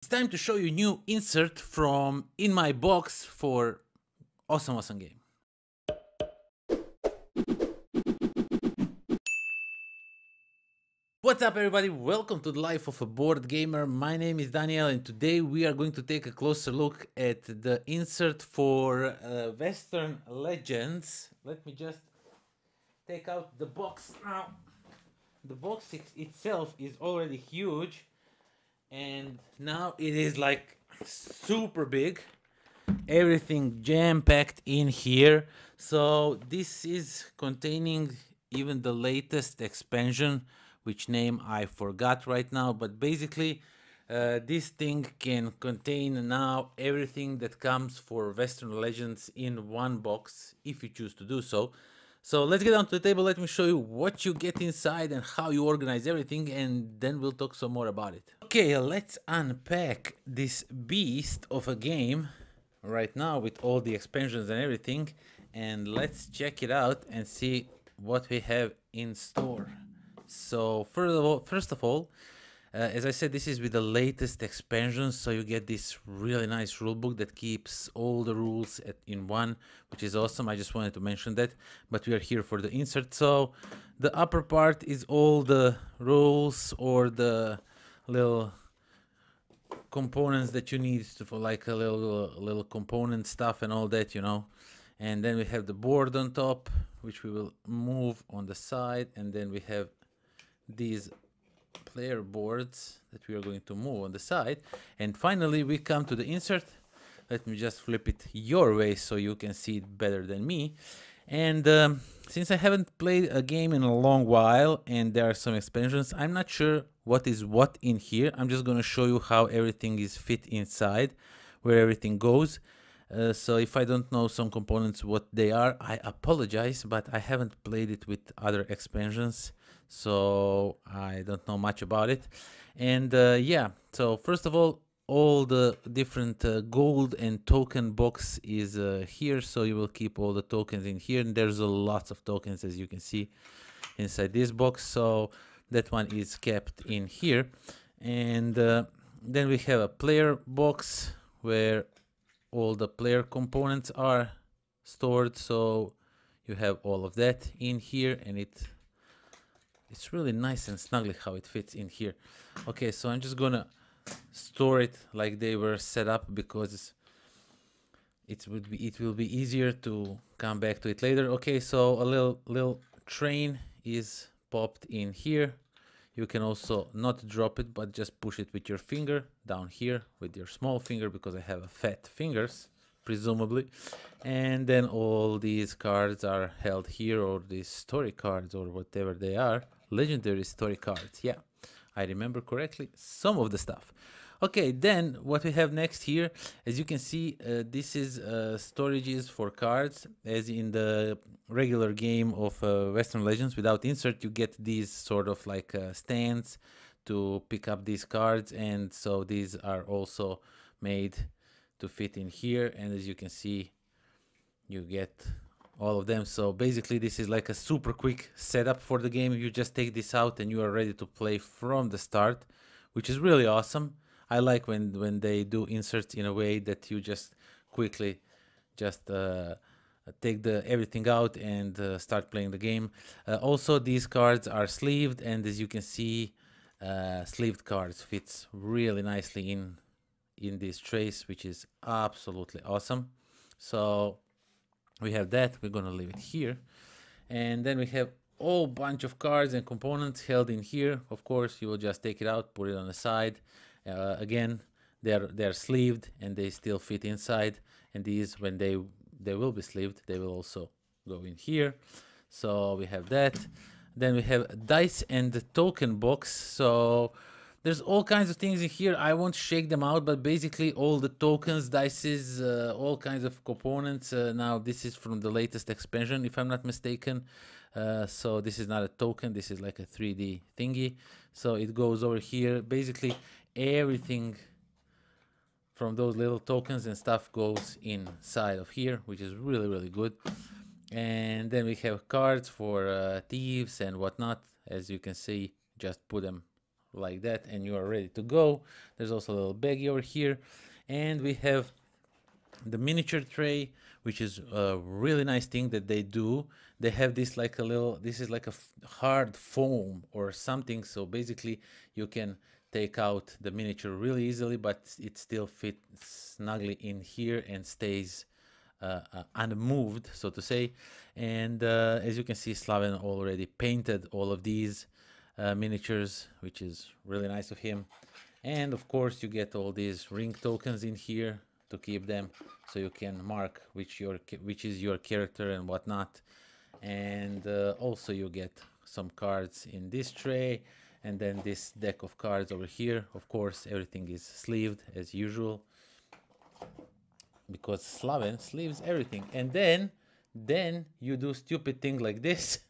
It's time to show you new insert from In My Box for awesome game. What's up everybody, welcome to the life of a board gamer. My name is Daniel and today we are going to take a closer look at the insert for Western Legends. Let me just take out the box now. The box itself is already huge and now it is like super big. Everything jam-packed in here. So this is containing even the latest expansion, which name I forgot right now, but basically this thing can contain now everything that comes for Western Legends in one box if you choose to do so. So let's get down to the table. Let me show you what you get inside and how you organize everything, and then we'll talk some more about it. Okay, let's unpack this beast of a game right now with all the expansions and everything, and let's check it out and see what we have in store. So first of all, as I said, this is with the latest expansions, so you get this really nice rulebook that keeps all the rules in one, which is awesome. I just wanted to mention that, but we are here for the insert. So the upper part is all the rules or the little components that you need for like a little component stuff and all that, you know. And then we have the board on top, which we will move on the side, and then we have these player boards that we are going to move on the side, and finally we come to the insert. Let me just flip it your way so you can see it better than me. And since I haven't played a game in a long while and there are some expansions, I'm not sure what is what in here. I'm just going to show you how everything is fit inside, where everything goes. So if I don't know some components what they are, I apologize, but I haven't played it with other expansions, so I don't know much about it. And yeah, so first of all the different gold and token box is here, so you will keep all the tokens in here, and there's lots of tokens as you can see inside this box, so that one is kept in here. And then we have a player box where all the player components are stored, so you have all of that in here, and it's really nice and snugly how it fits in here. Okay, so I'm just gonna store it like they were set up because it will be easier to come back to it later. Okay, so a little train is popped in here. You can also not drop it, but just push it with your finger down here with your small finger, because I have fat fingers, presumably. And then all these cards are held here, or these story cards, or whatever they are. Legendary story cards, yeah. I remember correctly some of the stuff. Okay, then what we have next here, as you can see, this is storages for cards. As in the regular game of Western Legends without insert, you get these sort of like stands to pick up these cards, and so these are also made to fit in here, and as you can see, you get all of them. So basically this is like a super quick setup for the game. You just take this out and you are ready to play from the start, which is really awesome. I like when they do inserts in a way that you just quickly just take everything out and start playing the game. Also, these cards are sleeved, and as you can see, sleeved cards fits really nicely in these trays, which is absolutely awesome. So we have that. We're gonna leave it here, and then we have all bunch of cards and components held in here. Of course, you will just take it out, put it on the side. Again, they're sleeved and they still fit inside, and these, when they will be sleeved, they will also go in here. So we have that. Then we have dice and the token box. So there's all kinds of things in here. I won't shake them out, but basically all the tokens, dices, all kinds of components. Now this is from the latest expansion, if I'm not mistaken. So this is not a token, this is like a 3D thingy. So it goes over here. Basically everything from those little tokens and stuff goes inside of here, which is really good. And then we have cards for thieves and whatnot. As you can see, just put them like that, and you are ready to go. There's also a little baggie over here, and we have the miniature tray, which is a really nice thing that they do. They have this like a little, this is like a hard foam or something, so basically you can take out the miniature really easily, but it still fits snugly in here and stays unmoved, so to say. And as you can see, Slaven already painted all of these miniatures, which is really nice of him. And of course you get all these ring tokens in here to keep them, so you can mark which is your character and whatnot. And also you get some cards in this tray, and then this deck of cards over here. Of course everything is sleeved as usual, because Slaven sleeves everything. And then you do stupid thing like this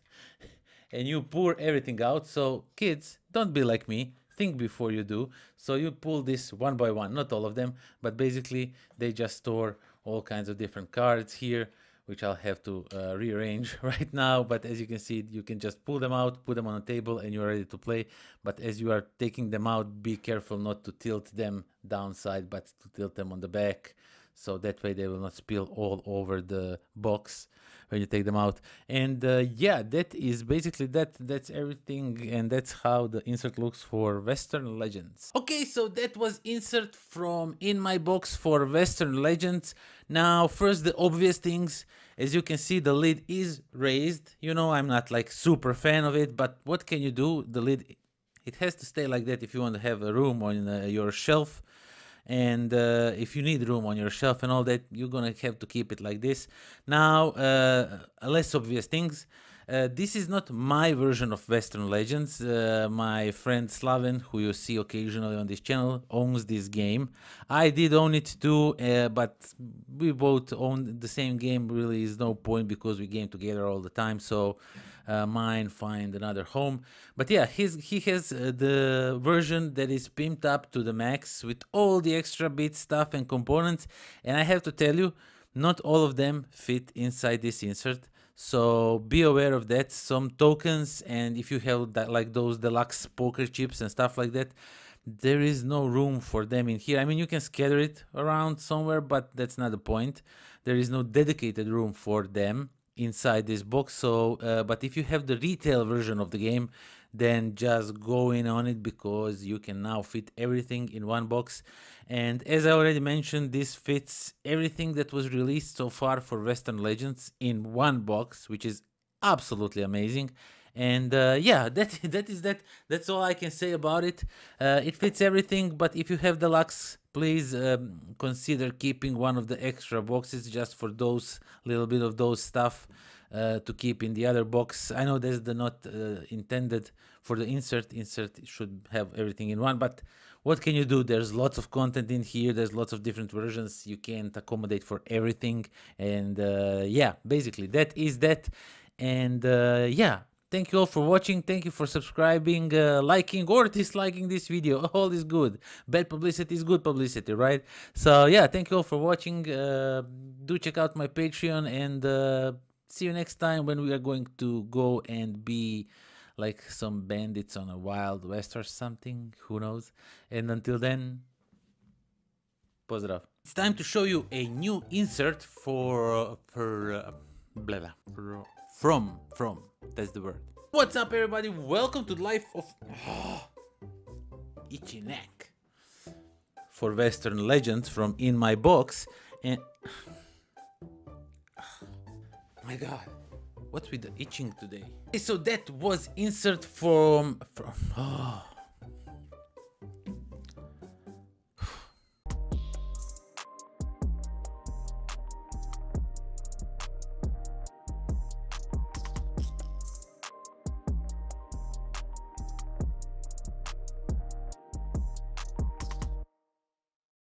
and you pour everything out. So kids, don't be like me, think before you do. So you pull this one by one, not all of them, but basically they just store all kinds of different cards here, which I'll have to rearrange right now. But as you can see, you can just pull them out, put them on a table, and you're ready to play. But as you are taking them out, be careful not to tilt them downside, but to tilt them on the back, so that way they will not spill all over the box when you take them out. And yeah, that is basically that's everything, and that's how the insert looks for Western Legends. Okay, so that was insert from In My Box for Western Legends. Now first, the obvious things. As you can see, the lid is raised. You know, I'm not like super fan of it, but what can you do? The lid, it has to stay like that if you want to have a room on your shelf. And if you need room on your shelf and all that, you're gonna have to keep it like this. Now less obvious things. This is not my version of Western Legends. My friend Slaven, who you see occasionally on this channel, owns this game. I did own it too, but we both own the same game. Really is no point, because we game together all the time. So mine find another home. But yeah, he has the version that is pimped up to the max with all the extra bit stuff and components. And I have to tell you, not all of them fit inside this insert. So be aware of that. Some tokens, and if you have that, like those deluxe poker chips and stuff like that, there is no room for them in here. I mean, you can scatter it around somewhere, but that's not the point. There is no dedicated room for them inside this box. So but if you have the retail version of the game, then just go in on it, because you can now fit everything in one box. And as I already mentioned, this fits everything that was released so far for Western Legends in one box, which is absolutely amazing. And yeah, that's all I can say about it. It fits everything, but if you have deluxe, please consider keeping one of the extra boxes just for those little bit of those stuff to keep in the other box. I know that's not intended for the insert. Insert should have everything in one, but what can you do? There's lots of content in here. There's lots of different versions. You can't accommodate for everything. And yeah, basically that is that. And yeah, thank you all for watching. Thank you for subscribing, liking or disliking this video. All is good. Bad publicity is good publicity, right? So yeah, thank you all for watching. Do check out my Patreon, and see you next time, when we are going to go and be like some bandits on a Wild West or something. Who knows? And until then, pozdrav. It's time to show you a new insert from that's the word. What's up, everybody? Welcome to the life of itchy neck for Western Legends from In My Box. And my god, what's with the itching today? Okay, so that was insert from